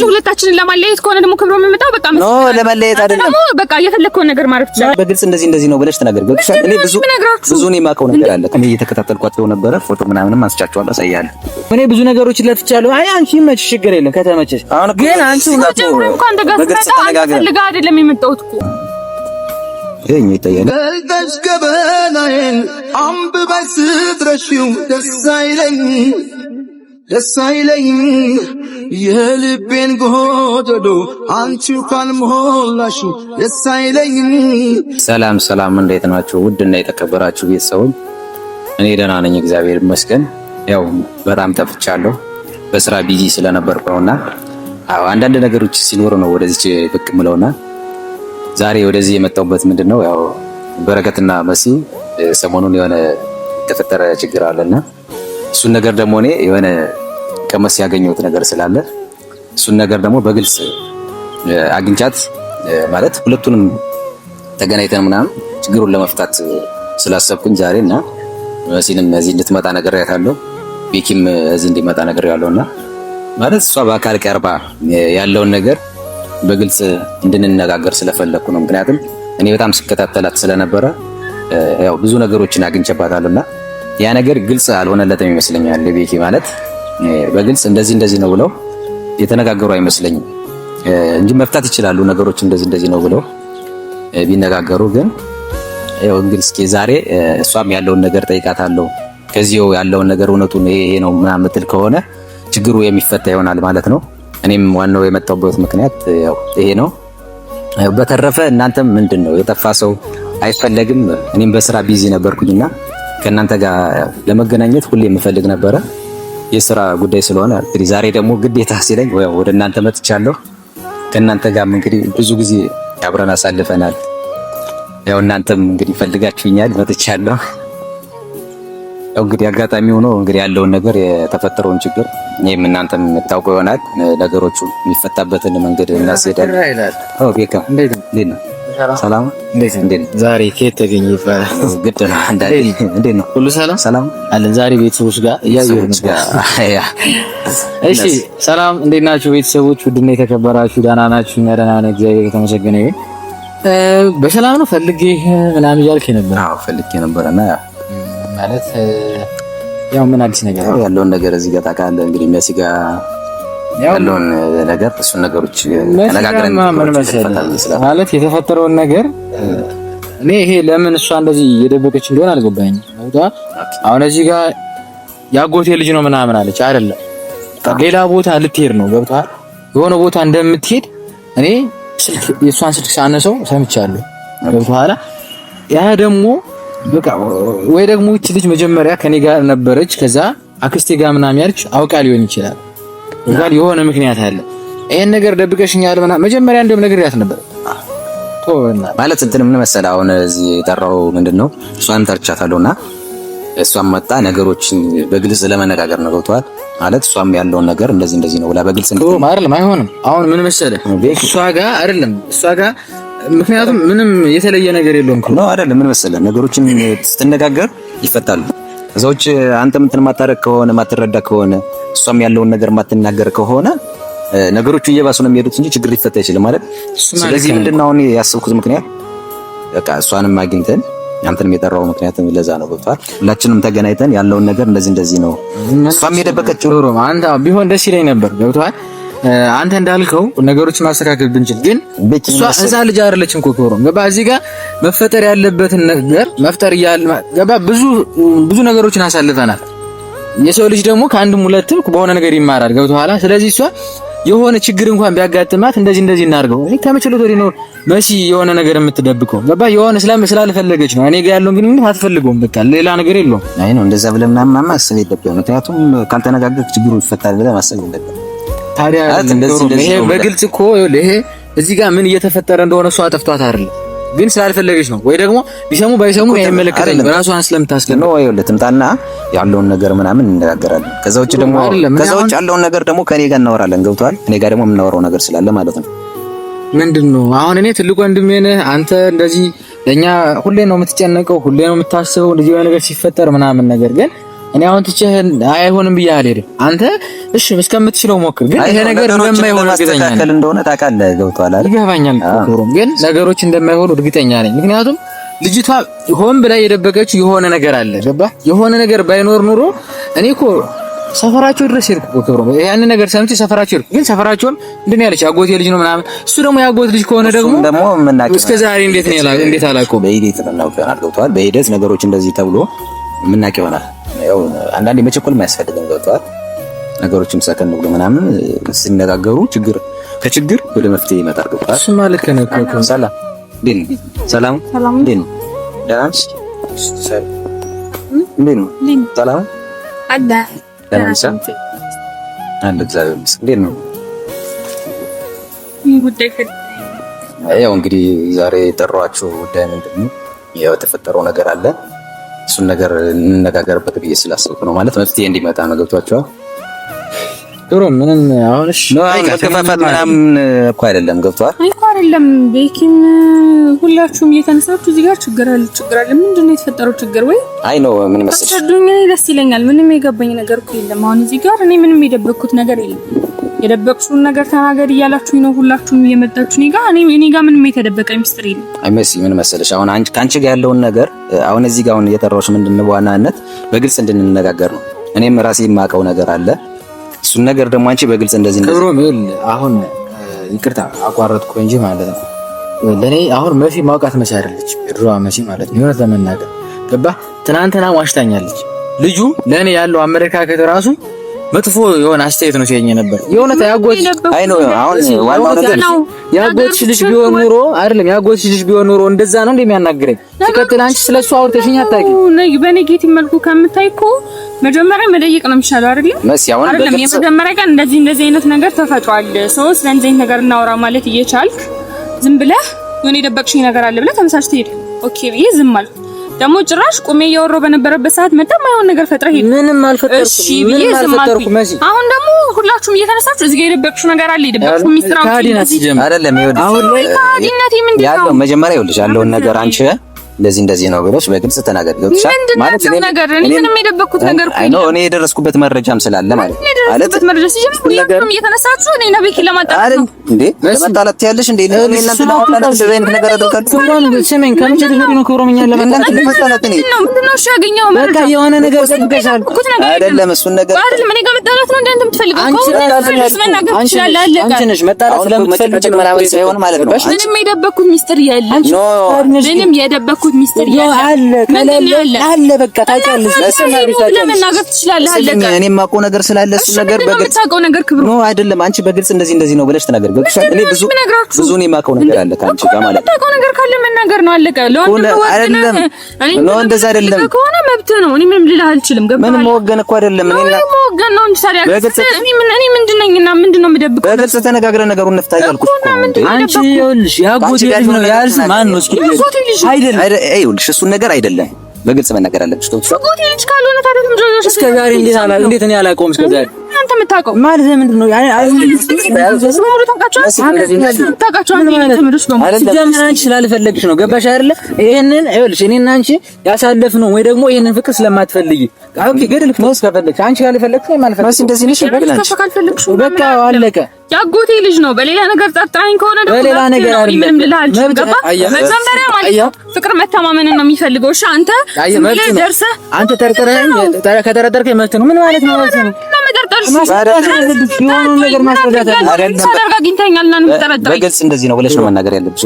ሁለታችንን ለማለያየት ከሆነ ደግሞ ክብሮ የሚመጣው በቃ ኖ ለማለያየት አይደለም። በቃ የፈለከውን ነገር ማድረግ ትችላለህ። በግልጽ እንደዚህ ነው ብለሽ ተናገር። እኔ ብዙ ነው የማውቀው ነገር አለ። እኔ እየተከታተልኳቸው ነበረ። ፎቶ ምናምንም አንስቻቸዋለሁ፣ አሳያለሁ። እኔ ብዙ ነገሮች ለፍቻለሁ። አይ አንቺ መች ችግር የለም ከተመቸሽ። አሁን ግን አንቺ በግልጽ ተነጋግረን ልጋ አይደለም የመጣሁት እኮ እኛ ይታያል። ገልጠሽ ገበናዬን አንብበሽ ስትረሺው ደስ አይለኝም የልቤን ጎደሎ አንቺው ካልሞላሽው ደስ አይለኝም። ሰላም እንዴት ናችሁ? ውድና የተከበራችሁ ቤተሰቦች፣ እኔ ደህና ነኝ እግዚአብሔር ይመስገን። ያው በጣም ጠፍቻለሁ በስራ ቢዚ ስለነበርኩ ነውና አንዳንድ ነገሮች ሲኖሩ ነው ወደዚህ ብቅ ምለውና ዛሬ ወደዚህ የመጣሁበት ምንድነው ያው በረከትና መሲ ሰሞኑን የሆነ የተፈጠረ ችግር አለና እሱን ነገር ደግሞ እኔ የሆነ ከመሲ ያገኘሁት ነገር ስላለ እሱን ነገር ደግሞ በግልጽ አግኝቻት ማለት ሁለቱንም ተገናኝተን ምናምን ችግሩን ለመፍታት ስላሰብኩኝ ዛሬና መሲንም እዚህ እንድትመጣ ነገር ያታለው ቤኪም እዚህ እንዲመጣ ነገር ያለውና ማለት እሷ በአካል ቀርባ ያለውን ነገር በግልጽ እንድንነጋገር ስለፈለኩ ነው። ምክንያቱም እኔ በጣም ስከታተላት ስለነበረ ያው ብዙ ነገሮችን አግኝቼባታልና ያ ነገር ግልጽ አልሆነለትም ይመስለኛል። ቤኪ ማለት በግልጽ እንደዚህ ነው ብለው የተነጋገሩ አይመስለኝም እንጂ መፍታት ይችላሉ ነገሮች እንደዚህ ነው ብለው ቢነጋገሩ። ግን ያው እንግዲህ እስኪ ዛሬ እሷም ያለውን ነገር ጠይቃታለሁ። ከዚህው ያለውን ነገር እውነቱን ይሄ ነው ምናምን ምትል ከሆነ ችግሩ የሚፈታ ይሆናል ማለት ነው። እኔም ዋናው የመጣሁበት ምክንያት ያው ይሄ ነው። በተረፈ እናንተም ምንድነው የጠፋ ሰው አይፈለግም። እኔም በስራ ቢዚ ነበርኩኝና ከእናንተ ጋር ለመገናኘት ሁሌ የምፈልግ ነበረ የስራ ጉዳይ ስለሆነ እንግዲህ ዛሬ ደግሞ ግዴታ ሲለኝ ወደ እናንተ መጥቻለሁ። ከእናንተ ጋር እንግዲህ ብዙ ጊዜ አብረን አሳልፈናል። ያው እናንተም እንግዲህ ፈልጋችሁኛል መጥቻለሁ። ያው እንግዲህ አጋጣሚ ሆኖ እንግዲህ ያለውን ነገር የተፈጠረውን ችግር እኔም እናንተም የምታውቁ ይሆናል። ነገሮቹ የሚፈታበትን መንገድ እናስሄዳለን። ቤካ እንዴት ነው? ሰላም እንዴት ነው? ዛሬ ከየት ተገኘ ይባላል? ግድ ነው አንዳንዴ። እንዴት ነው? ሁሉ ሰላም አለን። ዛሬ ቤተሰቦች ጋር እያየሁት ነው። እሺ ሰላም እንዴት ናችሁ ቤተሰቦች? ውድና የተከበራችሁ ደህና ናችሁ? እኛ ደህና ነን እግዚአብሔር የተመሰገነ ይሁን። በሰላም ነው ፈልጌ ምናምን እያልክ ነበር? አዎ ፈልጌ ነበርና ማለት ያው ምን አዲስ ነገር ያለውን ነገር እዚህ ጋር ታውቃለህ። እንግዲህ መሲ ጋር ያለውን ነገር እሱን ነገሮች ተነጋግረን ማለት የተፈጠረውን ነገር እኔ ይሄ ለምን እሷ እንደዚህ የደበቀች እንደሆነ አልገባኝም። አሁን እዚህ ጋር ያጎቴ ልጅ ነው ምናምን አለች አይደለም፣ ሌላ ቦታ ልትሄድ ነው ገብቷል። የሆነ ቦታ እንደምትሄድ እኔ የእሷን ስልክ ሳነሰው ሰምቻለሁ ገብቷል። ያ ደግሞ በቃ ወይ ደግሞ እቺ ልጅ መጀመሪያ ከኔ ጋር ነበረች ከዛ አክስቴ ጋር ምናምን ያልች አውቃ ሊሆን ይችላል። እንግዲህ የሆነ ምክንያት አለ። ይሄን ነገር ደብቀሽኛል ምናምን መጀመሪያ እንደም ነግሬያት ነበር። ቶና ማለት እንትን ምን መሰለህ አሁን እዚህ የጠራው ምንድነው እሷን ተርቻታለሁና እሷም መጣ ነገሮችን በግልጽ ለመነጋገር ነው ገብቷል። ማለት እሷም ያለውን ነገር እንደዚህ ነው ብላ በግልጽ ነው አይደለም። አይሆንም። አሁን ምን መሰለህ እሷ ጋር አይደለም እሷ ጋር ምክንያቱም ምንም የተለየ ነገር የለውም ነው አይደለም። ምን መሰለህ ነገሮችን ስትነጋገር ይፈታሉ። እዛዎች አንተም እንትን ማታረቅ ከሆነ ማትረዳ ከሆነ እሷም ያለውን ነገር ማትናገር ከሆነ ነገሮቹ እየባሱ ነው የሚሄዱት እንጂ ችግር ሊፈታ አይችልም ማለት። ስለዚህ ምንድነው አሁን ያሰብኩት ምክንያት በቃ እሷንም አግኝተን አንተንም የጠራው ምክንያቱም ለዛ ነው ገብቷል። ሁላችንም ተገናኝተን ያለውን ነገር እንደዚህ ነው እሷም የደበቀችው ሮሮ አንተ ቢሆን ደስ ይለኝ ነበር ገብቷል። አንተ እንዳልከው ነገሮችን ማስተካከል ብንችል ግን እሷ እዛ ልጅ አይደለችም ኮኮሮ ገባ። እዚህ ጋር መፈጠር ያለበትን ነገር መፍጠር ገባ። ብዙ ነገሮችን አሳልፈናል። የሰው ልጅ ደግሞ ከአንድም ሁለትም በሆነ ነገር ይማራል ገብቷል። ስለዚህ እሷ የሆነ ችግር እንኳን ቢያጋጥማት እንደዚህ እናርገው እኔ ከመችሎት ወዲህ ነው መሲ የሆነ ነገር የምትደብቀው ገባ። የሆነ ስላልፈለገች ነው እኔ ጋር ያለው ግን አትፈልገውም በቃ ሌላ ነገር የለውም። አይ ነው እንደዛ ብለህ ምናምን ማሰብ የለብህም። ምክንያቱም ካልተነጋገርክ ችግሩ ይፈታል ብለህ ማሰብ የለብህም። ታዲያ ይሄ በግልጽ እኮ ይሄ እዚህ ጋር ምን እየተፈጠረ እንደሆነ እሷ አጥፍቷት አይደለም ግን ስላልፈለገች ነው። ወይ ደግሞ ቢሰሙ ባይሰሙ አይመለከተኝም ራሷን ስለምታስገኝ ነው። ወይ ለትምጣና ያለውን ነገር ምናምን እንነጋገራለን። ከዛ ውጭ ያለውን ነገር ደግሞ ከኔ ጋር እናወራለን ገብቷል። እኔ ጋር ደግሞ የምናወራው ነገር ስላለ ማለት ነው። ምንድነው አሁን እኔ ትልቅ ወንድሜ ነህ አንተ እንደዚህ ለኛ ሁሌ ነው የምትጨነቀው ሁሌ ነው የምታስበው እንደዚህ ነገር ሲፈጠር ምናምን ነገር ግን እኔ አሁን ትቼህ አይሆንም ብዬ አልሄድም። አንተ እሺ እስከምትችለው ሞክር። ግን ይሄ ነገር እንደማይሆን እርግጠኛ ነኝ እንደሆነ ታውቃለህ። ገብቶሃል አይደል? ይገባኛል እኮ ግን ነገሮች እንደማይሆኑ እርግጠኛ ነኝ። ምክንያቱም ልጅቷ ሆን ብላ የደበቀችው የሆነ ነገር አለ። ገባህ? የሆነ ነገር ባይኖር ኑሮ እኔ እኮ ሰፈራቸው ድረስ ሄድኩ እኮ ክብሮ ያን ነገር ሰምቼ ሰፈራቸው ሄድኩ። ግን ሰፈራቸውን ምንድን ያለች አጎቴ ልጅ ነው ምናምን። እሱ ደግሞ ያጎት ልጅ ከሆነ ደግሞ እስከ ዛሬ እንዴት አላውቀውም። በሂደት እናውቀናል። ገብቶሃል? በሂደት ነገሮች እንደዚህ ተብሎ የምናውቅ ይሆናል። ያው አንዳንዴ መቸኮል የማያስፈልግም። ገብቶሃል? ነገሮችን ሰከን ብሎ ምናምን ሲነጋገሩ ከችግር ወደ መፍትሄ ይመጣል። ገብቶሃል? እሱ ማለት ከነከው ሰላም እንዴት ነው? ሰላም እንዴት ነው? ደህና ነሽ? እንዴት ነው? ሰላም አዳ አንድ እግዚአብሔር ይመስገን። እንዴት ነው? ያው እንግዲህ ዛሬ የጠራኋችሁ ጉዳይ ምንድን ነው? ያው የተፈጠረው ነገር አለ። እሱን ነገር እንነጋገርበት ብዬ ስላሰብኩ ነው። ማለት መፍትሄ እንዲመጣ ነው። ገብቷችኋል? ጥሩ ምንም አሁንሽ ነው መከፋፈል ምናምን እኮ አይደለም። ገብቷል እኮ አይደለም። ቤኪን ሁላችሁም እየተነሳችሁ እዚህ ጋር ችግር አለ። ምንድነው የተፈጠረው ችግር? ወይ አይ ነው ምን መሰለሽ አስረዱኝ። ደስ ይለኛል። ምንም የገባኝ ነገር እኮ የለም። አሁን እዚህ ጋር እኔ ምንም የደበቅኩት ነገር የለም። የደበቅሽውን ነገር ተናገር እያላችሁኝ ነው ሁላችሁም እየመጣችሁ እኔ ጋር ምንም የተደበቀ ሚስጥር የለም። አይመስል ምን መሰለሽ አሁን ካንቺ ጋር ያለውን ነገር አሁን እዚህ ጋር አሁን እየጠራሁሽ ምንድነው በዋናነት በግልጽ እንድንነጋገር ነው። እኔም ራሴ የማውቀው ነገር አለ። እሱን ነገር ደግሞ አንቺ በግልጽ እንደዚህ አሁን ይቅርታ አቋረጥኩ እንጂ ማለት ነው። ለኔ አሁን መሲ ማውቃት መሲ አይደለች ድሮዋ መሲ ማለት ነው። የሆነ ለመናገር ገባህ? ትናንትና ዋሽታኛለች። ልጁ ለኔ ያለው አመለካከት ራሱ መጥፎ የሆነ አስተያየት ነው ሲያየኝ ነበር። የሆነ ያጎት አይ ነው አሁን ዋናው ነገር ያጎት ልጅ ቢሆን ኑሮ አይደለም ያጎት ልጅ ቢሆን ኑሮ እንደዛ ነው እንደሚያናግረኝ። ሲቀጥል አንቺ ስለሱ አውርተሽኝ አታውቂም። ነይ በኔጌቲቭ መልኩ ከምታይኮ መጀመሪያ መጠየቅ ነው የሚሻለው አይደል? መሲ አሁን አይደለም የመጀመሪያ ቀን እንደዚህ አይነት ነገር ተፈጥሯል። ሰው ስለዚህ ነገር እናወራ ማለት እየቻልክ ዝም ብለህ የሆነ የደበቅሽኝ ነገር አለ ብለህ ተመሳሽተህ ሄድ። ኦኬ ብዬ ዝም አልኩ። ደግሞ ጭራሽ ቆሜ እያወራሁ በነበረበት ሰዓት መጣ ማይሆን ነገር ፈጥረህ ሄድ። ምንም አልፈጠርኩም መሲ። አሁን ደግሞ ሁላችሁም እየተነሳችሁ እዚህ ጋር የደበቅሽው ነገር አለ የደበቅሽው ሚስጥር አይደለም። ይኸውልሽ አሁን ካዲነቲ ምንድነው? ያለው መጀመሪያ ይኸውልሽ ያለውን ነገር አንቺ እንደዚህ ነው ብለሽ በግልጽ ተናገር። ገብቶሻል ማለት እኔ ምንም የደበቅኩት ነገር እኮ ነው። እኔ የደረስኩበት መረጃም ስላለ ማለት የደረስኩበት መረጃ ሲጀምር ሁላችሁም እየተነሳችሁ እኔ ነብይ ለማጣላት ነው እንዴ? ለማጣላት ያለሽ እንዴ? እናንተ ነገር አድርጋችሁ ስሜን ከምንጭ ድፍሪ ነው ክብሮምኛ ለማጣላት ምንድነው? እሺ ያገኘው በቃ የሆነ ነገር ሰጥተሻል አይደለም? እሱን ነገር አይደለም እኔ ጋር መጣላት ነው እንዴ የምትፈልገው? አንቺ ነሽ መጣላት ስለምትፈልጊ ምናምን ሳይሆን ማለት ነው። ምንም የደበቅኩት ሚስጥር የለም። ምንም የደበቅኩት ሚስጥር አለ በቃ ታውቂያለሽ። ለመናገር ትችላለህ። አለቀ። እኔ የማውቀው ነገር ስላለ እሱ ነገር በግልጽ ነገር ክብሩ ነው አይደለም። አንቺ በግልጽ እንደዚህ ነው ብለሽ ተናገር። ገብቶሻል? እኔ ብዙ እኔ የማውቀው ነገር አለ ካንቺ ጋር ማለት ነው። የማውቀው ነገር ካለ መናገር ነው። አለቀ። አይደለም ነው እንደዛ አይደለም ከሆነ መብት ነው። እኔ ምንም ልልህ አልችልም። ገባህ? ምንም መወገን እኮ አይደለም። እኔ መወገን ነው እንጂ ታዲያ እኔ ምንድነኝና ምንድነው የምደብቀው? በግልጽ ተነጋግረን ነገሩን እንፍታ ያልኩሽ እኮ አንቺ ይኸውልሽ ያጎቴ ልጅ ነው ያልሽ ማን ነው? እስኪ አይደለም ይኸውልሽ እሱን ነገር አይደለም በግልጽ መናገር አለብሽ። ያጎቴ ልጅ ካልሆነ ታዲያ ምንድነው? እስከ ዛሬ እንዴት እኔ አላውቀውም? እስከ ዛሬ አንተ የምታውቀው ማለት ምንድን ነው? አንቺ ስላልፈለግሽ ነው። ገባሽ አይደለ? ይሄንን ይኸውልሽ እኔና አንቺ ያሳለፍነው ወይ ደግሞ ይሄንን ፍቅር ስለማትፈልጊ ኦኬ፣ ገደልክ ነው እስከፈለግሽ አንቺ ያልፈለግሽ ወይ ማልፈለግሽ እንደዚህ ነሽ። በቃ አለቀ። ያጎቴ ልጅ ነው። በሌላ ነገር ጠርጣኝ ከሆነ ደግሞ በሌላ ነገር ምንም ልልህ አልችልም። ገባህ? መጀመሪያ ማለት ፍቅር መተማመንን ነው የሚፈልገው። እሺ አንተ ደርሰህ አንተ ጠርጥረኸኝ ከጠረጠርከኝ መብት ነው። ምን ማለት ነው? ማለት ነው በግልጽ እንደዚህ ነው ብለሽ ነው መናገር ያለብሽ።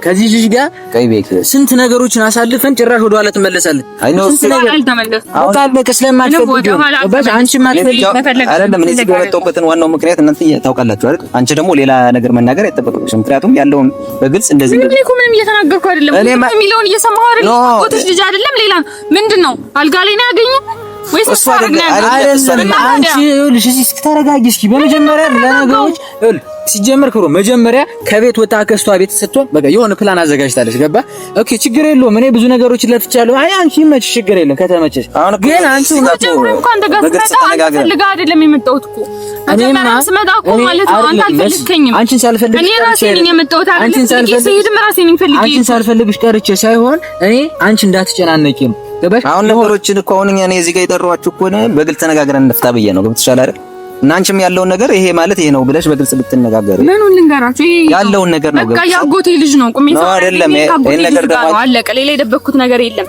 ከዚህ ልጅ ጋር ስንት ነገሮችን አሳልፈን ጭራሽ ወደ ኋላ ትመለሳለህ። የመጣሁበትን ዋናው ምክንያት እናንተ ታውቃላችሁ አይደል? አንቺ ደግሞ ሌላ ነገር መናገር አይጠበቅብሽም። ምክንያቱም ያለውን በግልጽ እንደዚህ ነው። እኮ ምንም እየተናገርኩ አይደለም። የሚለውን እየሰማሁ አይደል? አጎትሽ ልጅ አይደለም ሌላ ምንድን ነው? አልጋ ላይ ነው ያገኘው ወይስ እሱ አይደለም? አንቺ ይኸውልሽ እስኪ ተረጋጊ እስኪ። በመጀመሪያ ለነገሮች ሲጀመር ክብሮ መጀመሪያ ከቤት ወጣ ከስቷ ቤት ስትሆን በቃ የሆነ ፕላን አዘጋጅታለሽ። ገባ? ኦኬ ችግር የለውም። እኔ ብዙ ነገሮችን ለፍቻለሁ። አይ አንቺ ይመችሽ፣ ችግር የለም። ከተመቸሽ ግን አንቺ እንኳን ተጋፍጣ አይደለም የመጣሁት እኮ እኔማ ስመጣ እኮ ማለት ነው። አንተ አልፈልግከኝም። አንቺን ሳልፈልግ እኔ ራሴ ነኝ የመጣሁት አይደል? አንቺን ሳልፈልግሽ ቀርቼ ሳይሆን እኔ አንቺ እንዳትጨናነቂ ነው። ገባሽ? አሁን ነገሮችን እኮ አሁን እኔ እዚህ ጋር የጠራኋችሁ እኮ ነው በግልጽ ተነጋግረን እንፍታ ብዬ ነው። ገብቶሻል አይደል? እና አንቺም ያለውን ነገር ይሄ ማለት ይሄ ነው ብለሽ በግልጽ ብትነጋገር ምኑን ልንገራችሁ? ይሄ ያለውን ነገር ነው። በቃ ያጎቴ ልጅ ነው። ቁሚ ሰው አይደለም። ይሄን ነገር ደግሞ አለቀ። ሌላ የደበኩት ነገር የለም።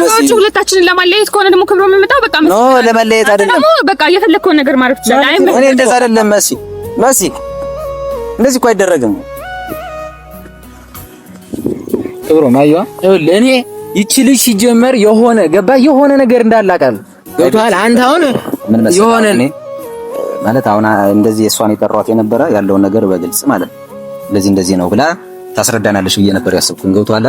ሰዎች ሁለታችንን ለማለየት ከሆነ ደግሞ ክብሮ የሚመጣው በቃ ነው። ለማለየት አይደለም። በቃ የፈለከውን ነገር ማድረግ ትችላለህ። አይ እኔ እንደዛ አይደለም። መሲ እንደዚህ እኮ አይደረግም። ክብሮ ማየዋ እኔ ይቺ ልጅ ሲጀመር የሆነ ገባ የሆነ ነገር እንዳላቃል ገብቷል። አንተ አሁን የሆነ ማለት አሁን እንደዚህ እሷን የጠራኋት የነበረ ያለውን ነገር በግልጽ ማለት እንደዚህ ነው ብላ ታስረዳናለሽ ብዬ ነበር ያሰብኩኝ። ገብቷል።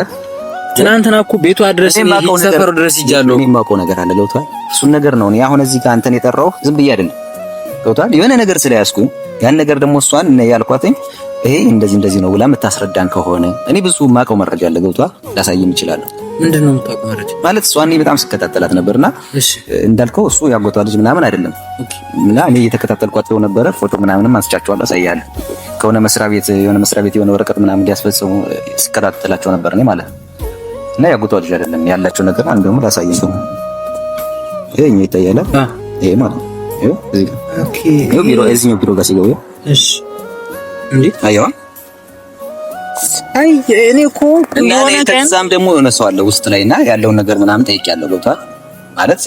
ትናንትና እኮ ቤቷ ድረስ ሰፈሩ ድረስ ይጃለሁ። እኔ የማውቀው ነገር አለ። ገብቷል። እሱን ነገር ነው እኔ አሁን እዚህ ጋር አንተን የጠራሁህ ዝም ብዬ አይደለም። ገብቷል። የሆነ ነገር ስለያዝኩኝ ያን ነገር ደግሞ እሷን ያልኳትኝ ይሄ እንደዚህ ነው ብላ የምታስረዳን ከሆነ እኔ ብዙ የማውቀው መረጃ አለ። ገብቷል። ላሳይም እችላለሁ። ምንድነው የምታውቀው መረጃ? ማለት እሷን በጣም ስከታተላት ነበርና እንዳልከው እሱ ያጎቷ ልጅ ምናምን አይደለም እና እኔ እየተከታተልኳት ነበረ። ፎቶ ምናምንም አንስቻቸዋለሁ፣ አሳያለሁ። ከሆነ መስሪያ ቤት የሆነ ወረቀት ምናምን እንዲያስፈጽሙ ስከታተላቸው ነበር እኔ ማለት ነው። እና ያጎቷ ልጅ አይደለም ያላቸው ነገር አንድ ደግሞ ላሳየኝ ነው። ይሄኛው ይታያል። ይሄ ማለት ነው። ይሄ እዚህ ጋር ኦኬ። ይሄ ቢሮ ጋር ሲገቡ እሺ እንዴ አየዋ። አይ እኔ እኮ የሆነ ተዛም ደግሞ የሆነ ሰው አለ ውስጥ ላይና ያለውን ነገር ምናምን ጠይቄያለሁ። ገብቷል ማለት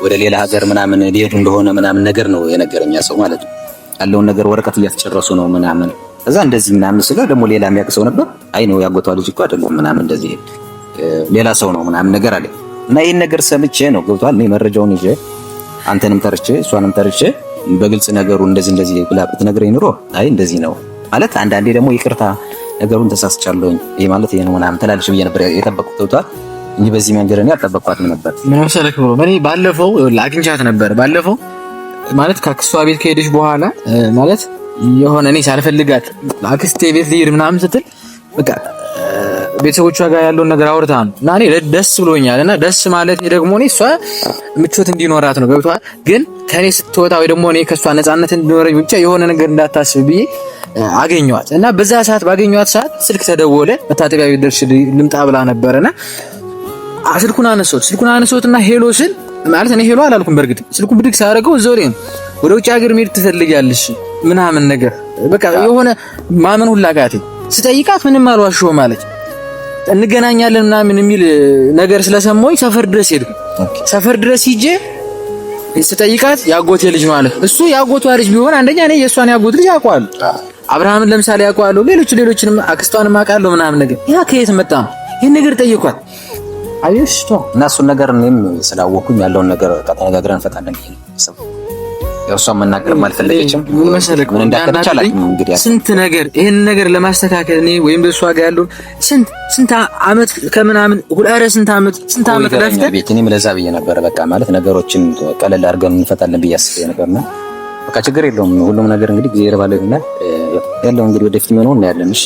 ወደ ሌላ ሀገር ምናምን ሊሄዱ እንደሆነ ምናምን ነገር ነው የነገረኛ ሰው ማለት ነው። ያለውን ነገር ወረቀት እያስጨረሱ ነው ምናምን። ከዛ እንደዚህ ምናምን ስጋ ደግሞ ሌላ የሚያውቅ ሰው ነበር። አይ ነው ያጎቷ ልጅ እኮ አይደለም ምናምን እንደዚህ ሌላ ሰው ነው ምናምን ነገር አለ። እና ይሄን ነገር ሰምቼ ነው ገብቷል። እኔ መረጃውን ይዤ አንተንም ተርቼ እሷንም ተርቼ በግልጽ ነገሩ እንደዚህ ብላ ብትነግረኝ ኑሮ አይ እንደዚህ ነው ማለት አንዳንዴ ደግሞ ይቅርታ ነገሩን ተሳስቻለሁኝ ይሄ ማለት ይሄ ነው ምናምን ተላልሽ ብዬ ነበር የጠበቅኩት። ገብቷል እንጂ በዚህ መንገድ እኔ አልጠበቅኳትም ነበር። ምን መሰለህ ብሎ እኔ ባለፈው አግኝቻት ነበር። ባለፈው ማለት ከአክስቷ ቤት ከሄደች በኋላ ማለት የሆነ እኔ ሳልፈልጋት አክስቴ ቤት ልሄድ ምናምን ስትል በቃ ቤተሰቦቿ ጋር ያለውን ነገር አውርታን እና እኔ ደስ ብሎኛል። እና ደስ ማለት ደግሞ እኔ እሷ ምቾት እንዲኖራት ነው። ገብቷል ግን ከኔ ስትወጣ ወይ ደግሞ እኔ ከሷ ነፃነት እንዲኖረኝ ብቻ የሆነ ነገር እንዳታስብ ብዬ አገኘኋት። እና በዛ ሰዓት ባገኘኋት ሰዓት ስልክ ተደወለ። መታጠቢያ ቤት ደርሼ ልምጣ ብላ ነበርና ስልኩን አነሳሁትና ሄሎ ስል ማለት እኔ ሄሎ አላልኩም። በርግጥ ስልኩን ብድግ ሳደርገው ዞሬ ወደ ውጭ ሀገር መሄድ ትፈልጊያለሽ ምናምን ነገር በቃ የሆነ ማመን ሁላ ጋቴ። ስጠይቃት ምንም አልዋሽሁም ማለት እንገናኛለን ምናምን የሚል ነገር ስለሰማሁኝ ሰፈር ድረስ ሄድኩ። ሰፈር ድረስ ሂጄ ስጠይቃት ያጎቴ ልጅ ማለት እሱ ያጎቷ ልጅ ቢሆን አንደኛ እኔ የሷን ያጎት ልጅ አውቀዋለሁ። አብርሃምን ለምሳሌ አውቀዋለሁ። ሌሎችንም አክስቷንም አውቃለሁ ምናምን ነገር ያ ከየት መጣ ነው? ይሄን ነገር ጠይቋት። አየሽ እና እሱን ነገር እኔም ስላወኩኝ ያለውን ነገር ተነጋግረን ፈታለን ይሄ ነው። ያው እሷ መናገርም አልፈለገችም። ምን እንዳከደች አላውቅም። እንግዲህ ስንት ነገር ይሄን ነገር ለማስተካከል እኔ ወይም በሷ ጋር ያለው ስንት አመት ከምናምን ሁላረ ስንት አመት ለፍተን ቤት እኔም ለዛ ብዬ ነበር። በቃ ማለት ነገሮችን ቀለል አድርገን እንፈታለን ብዬ አስቤ ነበርና በቃ ችግር የለውም ሁሉም ነገር እንግዲህ ጊዜ ይረባልና ያለው እንግዲህ ወደፊት ምን ሆነ ያለን። እሺ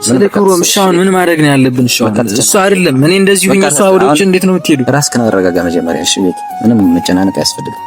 ስለክሮ ምሻውን ምን ማድረግ ነው ያለብን? እሱ አይደለም እኔ እንደዚህ ሆኜ እሷ ወደ ውጭ እንዴት ነው የምትሄዱ? ራስህን አረጋጋ መጀመሪያ። እሺ ቤት ምንም መጨናነቅ አያስፈልግም።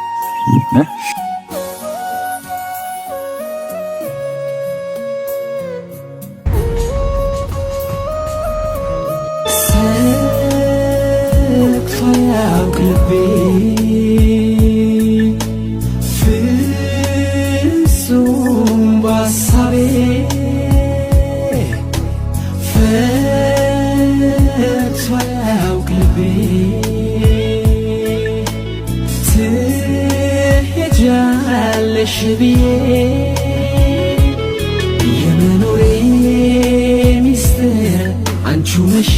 የመኖሬ ሚስጥር አንቺ ነሽ።